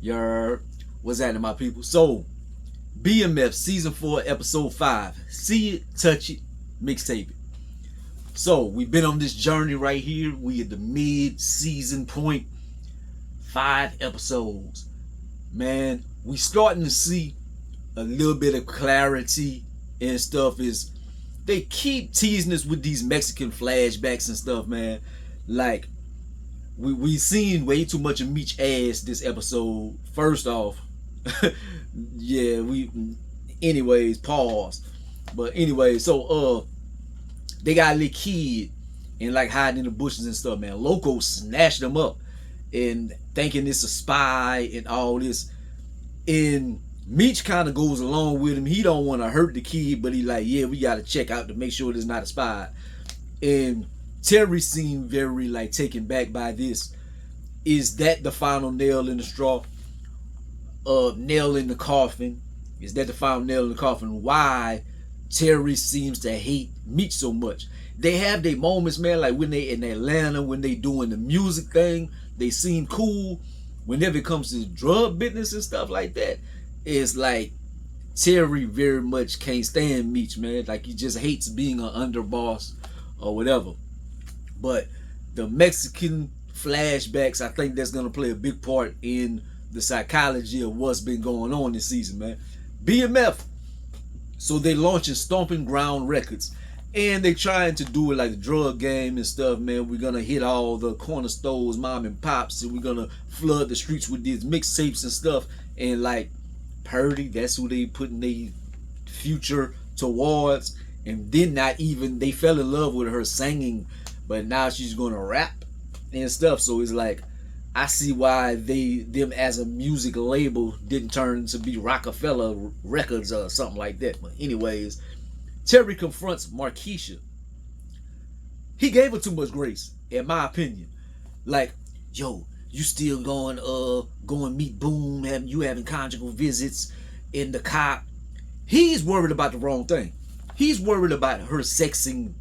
Yer, what's happening, my people? So, BMF Season 4, Episode 5. See it, touch it, mixtape it. So, we've been on this journey right here. We at the mid-season point. 5 episodes. Man, we starting to see a little bit of clarity and stuff. Is they keep teasing us with these Mexican flashbacks and stuff, man. Like, we seen way too much of Meech ass this episode. First off, yeah, anyways, pause. But anyway, so they got a little kid and like hiding in the bushes and stuff, man. Loco snatched them up and thinking it's a spy and all this. And Meech kind of goes along with him. He don't want to hurt the kid, but he like, yeah, we got to check out to make sure there's not a spy. And Terry seemed very like taken back by this. Is that the final nail in the straw? Nail in the coffin? Is that the final nail in the coffin? Why Terry seems to hate Meech so much? They have their moments, man, like when they in Atlanta, when they doing the music thing, they seem cool. Whenever it comes to drug business and stuff like that, it's like Terry very much can't stand Meech, man. Like he just hates being an underboss or whatever. But the Mexican flashbacks, I think that's going to play a big part in the psychology of what's been going on this season, man. BMF, so they launching Stomping Ground Records. And they trying to do it like the drug game and stuff, man. We're going to hit all the corner stores, mom and pops, and we're going to flood the streets with these mixtapes and stuff. And like Purdy, that's who they putting their future towards. And then not even, they fell in love with her singing, but now she's gonna rap and stuff. So it's like, I see why them as a music label didn't turn to be Rockefeller Records or something like that. But anyways, Terry confronts Markeisha. He gave her too much grace, in my opinion. Like, yo, you still going meet Boom, having conjugal visits in the cop. He's worried about the wrong thing. He's worried about her sexing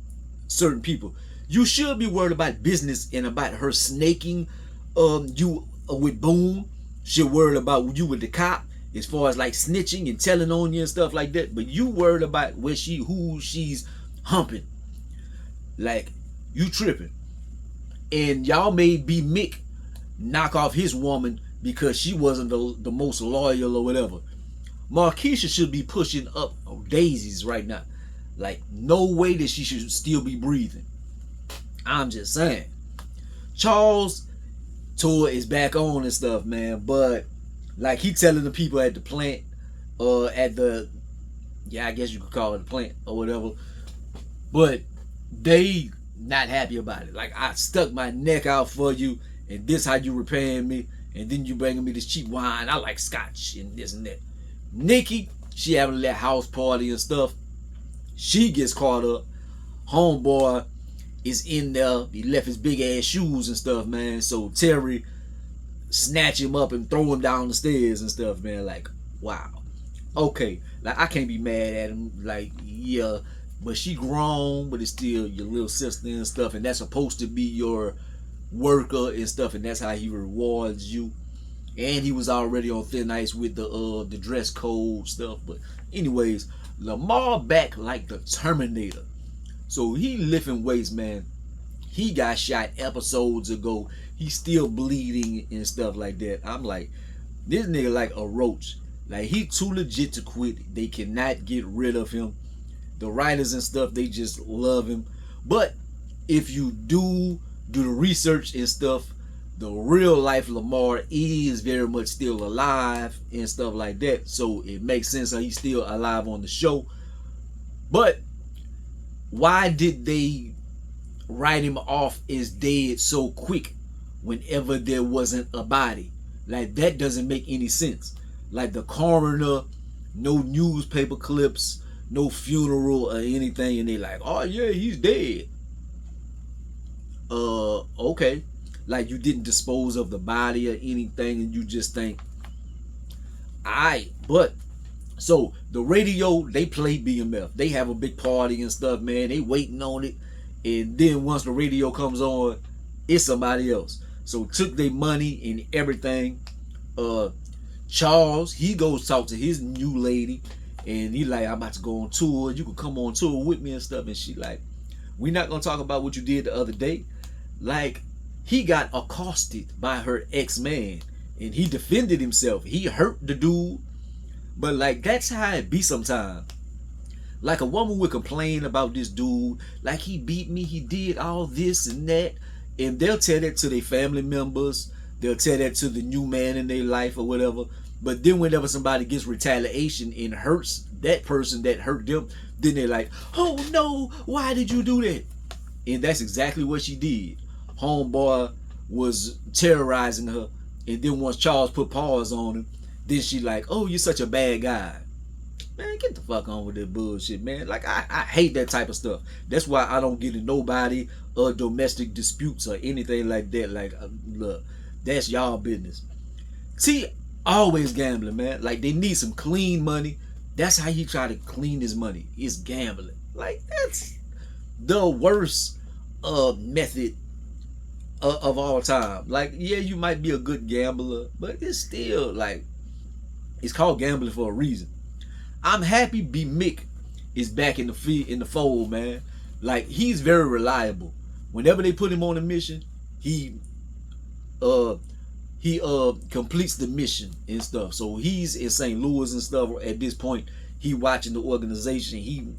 certain people. You should be worried about business and about her snaking you with Boom. She's worried about you with the cop as far as like snitching and telling on you and stuff like that. But you worried about who she's humping. Like, you tripping. And y'all made B-Mickie knock off his woman because she wasn't the most loyal or whatever. Markeisha should be pushing up daisies right now. Like, no way that she should still be breathing. I'm just saying. Charles tour is back on and stuff, man. But like he telling the people at the plant, at the, yeah, I guess you could call it a plant or whatever. But they not happy about it. Like, I stuck my neck out for you, and this how you repaying me, and then you bringing me this cheap wine. I like scotch and this and that. Nikki, she having that house party and stuff. She gets caught up. Homeboy is in there. He left his big ass shoes and stuff, man. So Terry snatch him up and throw him down the stairs and stuff, man. Like, wow. Okay, like I can't be mad at him. Like, yeah, but she grown, but it's still your little sister and stuff, and that's supposed to be your worker and stuff, and that's how he rewards you. And he was already on thin ice with the dress code stuff. But anyways, Lamar back like the Terminator. So he lifting weights, man. He got shot episodes ago. He's still bleeding and stuff like that. I'm like, this nigga like a roach. Like, he too legit to quit. They cannot get rid of him. The writers and stuff, they just love him. But if you do the research and stuff, the real life Lamar is very much still alive and stuff like that. So it makes sense how he's still alive on the show. But why did they write him off as dead so quick whenever there wasn't a body? Like, that doesn't make any sense. Like, the coroner, no newspaper clips, no funeral or anything, and they like, oh yeah, he's dead. Okay. Like, you didn't dispose of the body or anything, and you just think, alright. But so the radio, they play BMF. They have a big party and stuff, man. They waiting on it. And then once the radio comes on, it's somebody else. So took their money and everything. Charles, he goes talk to his new lady, and he like, I'm about to go on tour. You can come on tour with me and stuff. And she like, we not gonna talk about what you did the other day. Like, he got accosted by her ex-man, and he defended himself. He hurt the dude, but like, that's how it be sometimes. Like, a woman would complain about this dude, like, he beat me, he did all this and that, and they'll tell that to their family members. They'll tell that to the new man in their life or whatever. But then whenever somebody gets retaliation and hurts that person that hurt them, then they're like, oh no, why did you do that? And that's exactly what she did. Homeboy was terrorizing her. And then once Charles put paws on him, then she like, oh, you're such a bad guy. Man, get the fuck on with that bullshit, man. Like, I hate that type of stuff. That's why I don't get in nobody or domestic disputes or anything like that. Like, look, that's y'all business. See, always gambling, man. Like, they need some clean money. That's how he try to clean his money. Is gambling. Like, that's the worst method of all time. Like, yeah, you might be a good gambler, but it's still like, it's called gambling for a reason. I'm happy B-Mickie is back in the fold, man. Like, he's very reliable. Whenever they put him on a mission, he completes the mission and stuff. So he's in St. Louis and stuff at this point. He watching the organization. He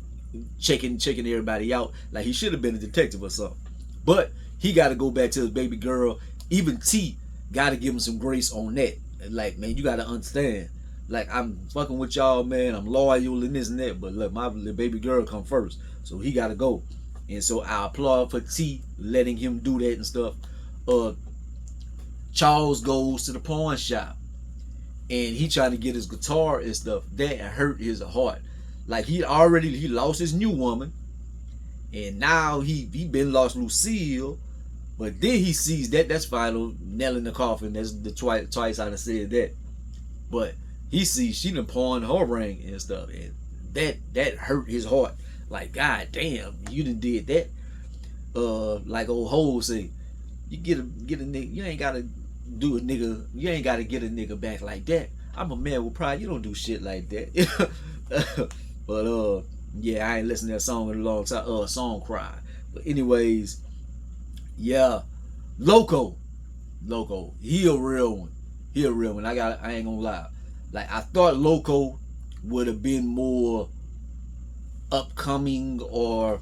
checking everybody out. Like, he should have been a detective or something. But he got to go back to his baby girl. Even T got to give him some grace on that. Like, man, you got to understand. Like, I'm fucking with y'all, man. I'm loyal and this and that. But look, my baby girl come first. So he got to go. And so I applaud for T letting him do that and stuff. Charles goes to the pawn shop. And he trying to get his guitar and stuff. That hurt his heart. Like, he lost his new woman. And now he been lost Lucille. But then he sees that's final nail in the coffin. That's the twice I done said that. But he sees she done pawned her ring and stuff. And that hurt his heart. Like, god damn, you done did that. Like old Ho say, you get a nigga, you ain't gotta do a nigga, you ain't gotta get a nigga back like that. I'm a man with pride, you don't do shit like that. But yeah, I ain't listened to that song in a long time. Song Cry. But anyways, yeah. Loco. He a real one. I ain't gonna lie. Like, I thought Loco would have been more upcoming or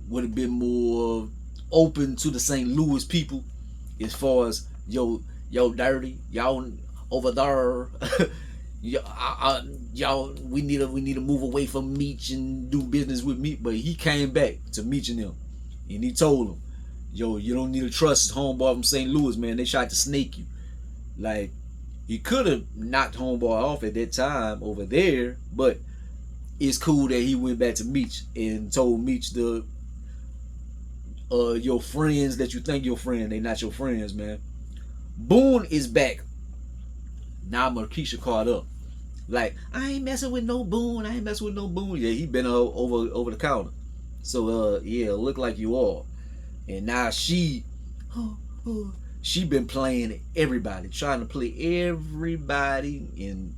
would have been more open to the St. Louis people as far as yo dirty, y'all over there. Y'all, we need to move away from Meech and do business with me. But he came back to Meech and them, and he told him, yo, you don't need to trust homeboy from St. Louis, man. They tried to snake you. Like, he could have knocked homeboy off at that time over there, but it's cool that he went back to Meech and told Meech your friends that you think your friend, they not your friends, man. Boone is back. Now Markeisha caught up. Like, I ain't messing with no Boone. Yeah, he been over the counter. So yeah, look like you are. And now she been playing everybody, trying to play everybody, and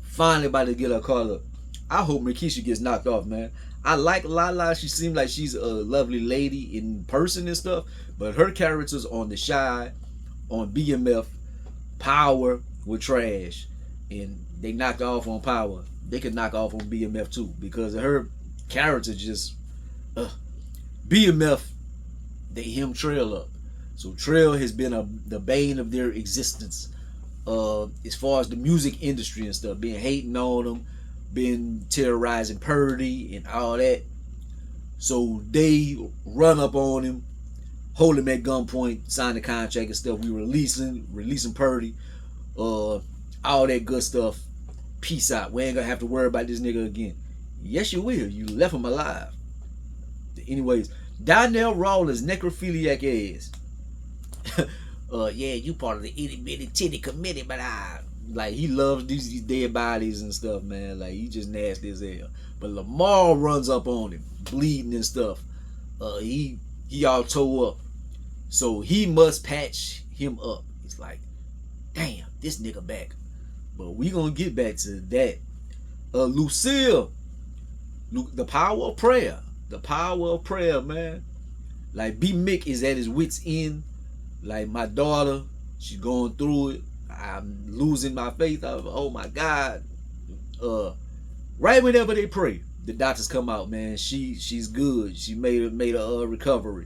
finally about to get her caught up. I hope Markeisha gets knocked off, man. I like Lala. She seems like she's a lovely lady in person and stuff, but her characters on The Shy, on BMF, Power were trash, and they knocked off on Power. They could knock off on BMF too because of her character. Just BMF, they him Trail up. So Trail has been the bane of their existence as far as the music industry and stuff, been hating on them, been terrorizing Purdy and all that. So they run up on him, hold him at gunpoint, sign the contract and stuff. We releasing Purdy, all that good stuff. Peace out. We ain't gonna have to worry about this nigga again. Yes, you will. You left him alive. Anyways, Donnell Rawlins necrophiliac ass. Yeah, you part of the itty bitty titty committee, but like, he loves these dead bodies and stuff, man. Like, he just nasty as hell. But Lamar runs up on him, bleeding and stuff. He all tore up. So he must patch him up. It's like, damn, this nigga back. But we gonna get back to that. Lucille, the power of prayer. The power of prayer, man. Like B-Mickie is at his wit's end. Like my daughter, she's going through it. I'm losing my faith. Oh my God. Right whenever they pray, the doctors come out, man. She's good. She made a recovery.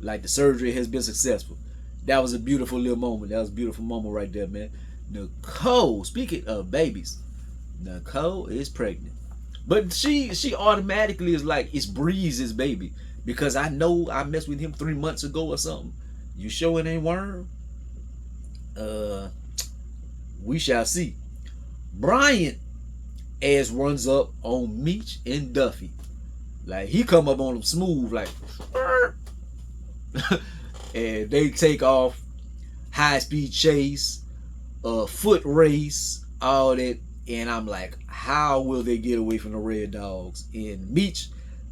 Like the surgery has been successful. That was a beautiful little moment. That was a beautiful moment right there, man. Nicole, speaking of babies, Nicole is pregnant. But she automatically is like, it's Breeze's baby. Because I know I messed with him 3 months ago or something. You sure it ain't Worm? We shall see. Bryant ass runs up on Meech and Duffy. Like he come up on them smooth like and they take off, high speed chase, foot race, all that. And I'm like, how will they get away from the Red Dogs? And Meech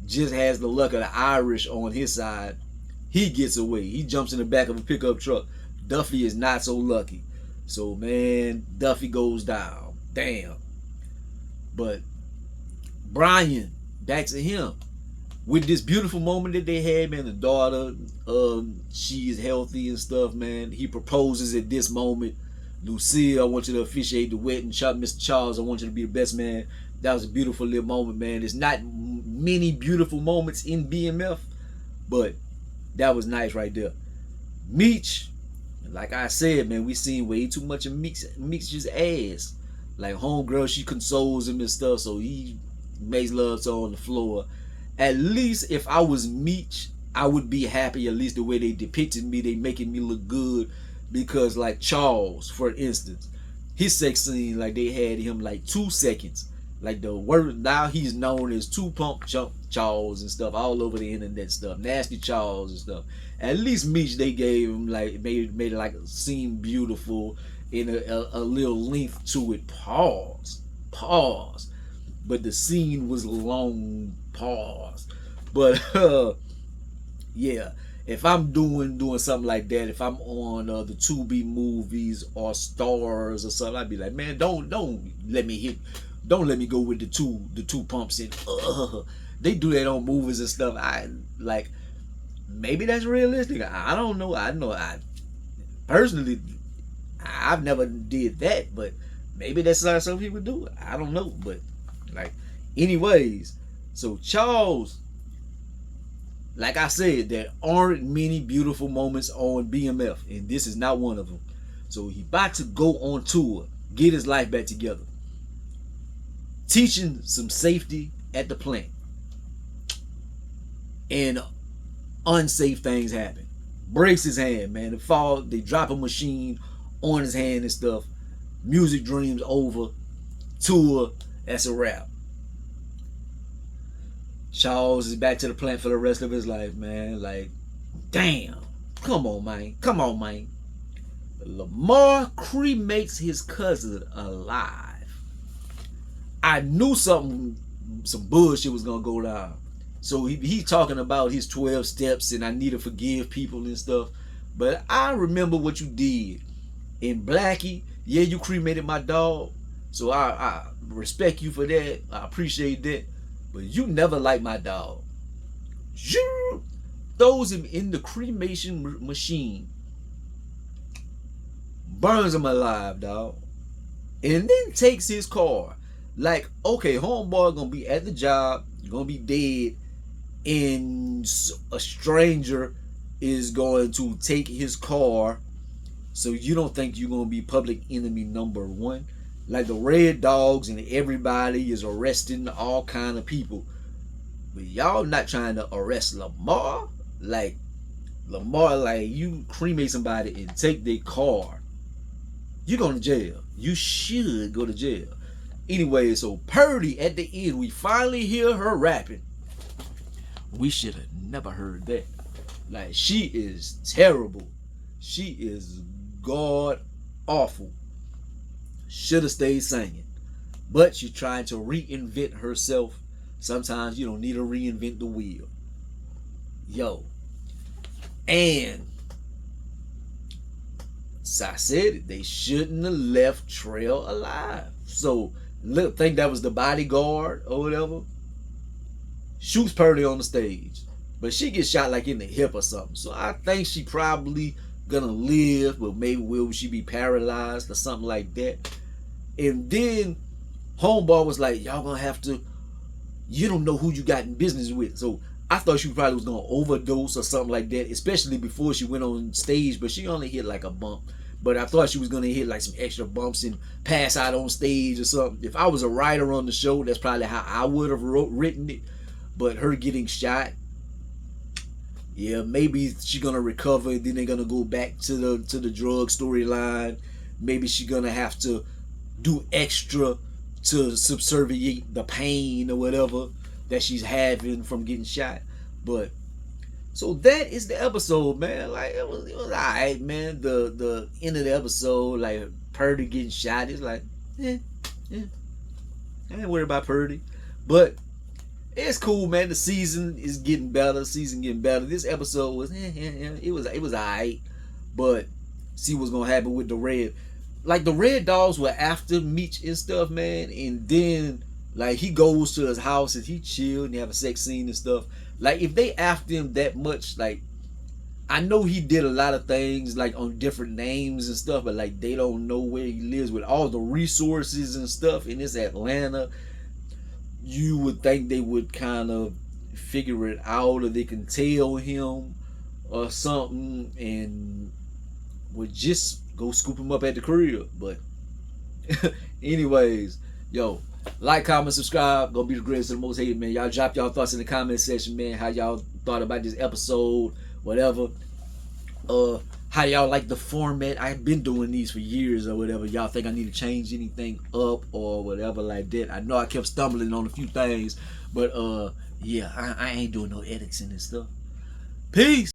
just has the luck of the Irish on his side. He gets away. He jumps in the back of a pickup truck. Duffy is not so lucky. So man, Duffy goes down. Damn. But Brian, back to him. With this beautiful moment that they had, man, the daughter, she is healthy and stuff, man. He proposes at this moment. Lucille, I want you to officiate the wedding. Mr. Charles, I want you to be the best man. That was a beautiful little moment, man. There's not many beautiful moments in BMF, but that was nice right there. Meech, like I said, man, we seen way too much of Meech's ass. Like homegirl, she consoles him and stuff, so he makes love to her on the floor. At least if I was Meech, I would be happy. At least the way they depicted me, they making me look good. Because like Charles, for instance, his sex scene, like they had him like 2 seconds. Like the word, now he's known as 2 Pump Chump Charles and stuff all over the internet stuff. Nasty Charles and stuff. At least Meech, they gave him like, made it like seem beautiful in a little length to it. Pause. But the scene was long. Pause. But yeah. If I'm doing something like that, if I'm on the 2B movies or Starz or something, I'd be like, man, don't let me go with the two pumps in. They do that on movies and stuff. I like, maybe that's realistic. I don't know. I personally, I've never did that, but maybe that's how some people do it. I don't know, but like, anyways, so Charles. Like I said, there aren't many beautiful moments on BMF, and this is not one of them. So he about to go on tour, get his life back together. Teaching some safety at the plant. And unsafe things happen. Breaks his hand, man. They drop a machine on his hand and stuff. Music dreams over. Tour, that's a wrap. Charles is back to the plant for the rest of his life, man. Like, damn. Come on, man. Lamar cremates his cousin alive. I knew some bullshit was gonna go down. So he talking about his 12 steps and I need to forgive people and stuff. But I remember what you did. In Blackie, yeah, you cremated my dog. So I respect you for that. I appreciate that. But you never liked my dog. Throws him in the cremation machine. Burns him alive, dog. And then takes his car. Like, okay, homeboy gonna be at the job, gonna be dead, and a stranger is going to take his car. So you don't think you're gonna be public enemy number 1? Like the Red Dogs and everybody is arresting all kind of people. But y'all not trying to arrest Lamar? Like, Lamar, like, you cremate somebody and take their car. You going to jail. You should go to jail. Anyway, so Purdy, at the end, we finally hear her rapping. We should have never heard that. Like, she is terrible. She is god awful. Should have stayed singing. But she's trying to reinvent herself. Sometimes you don't need to reinvent the wheel. Yo. And I said it, they shouldn't have left Trail alive. So look, think that was the bodyguard or whatever. Shoots Purdy on the stage, but she gets shot like in the hip or something. So I think she probably gonna live, but maybe will she be paralyzed or something like that. And then homeboy was like, y'all gonna have to, you don't know who you got in business with. So I thought she probably was gonna overdose or something like that, especially before she went on stage, but she only hit like a bump. But I thought she was gonna hit like some extra bumps and pass out on stage or something. If I was a writer on the show, that's probably how I would have written it. But her getting shot, yeah, maybe she's gonna recover and then they're gonna go back to the drug storyline. Maybe she's gonna have to do extra to subserviate the pain or whatever that she's having from getting shot. But so that is the episode, man. Like it was alright, man. The end of the episode, like Purdy getting shot, it's like, I ain't worried about Purdy. But it's cool, man. The season is getting better. This episode was, it was alright. But see what's gonna happen with the Red. Like the Red Dogs were after Meech and stuff, man. And then like he goes to his house and he chill and they have a sex scene and stuff. Like if they after him that much, like I know he did a lot of things like on different names and stuff, but like they don't know where he lives with all the resources and stuff. And it's Atlanta. You would think they would kind of figure it out, or they can tell him or something and would just go scoop him up at the crib. But anyways, yo, like, comment, subscribe. Gonna be the greatest and the most hated, man. Y'all drop y'all thoughts in the comment section, man. How y'all thought about this episode, whatever. How y'all like the format. I've been doing these for years or whatever. Y'all think I need to change anything up or whatever like that. I know I kept stumbling on a few things, but yeah, I ain't doing no edits in this stuff. Peace.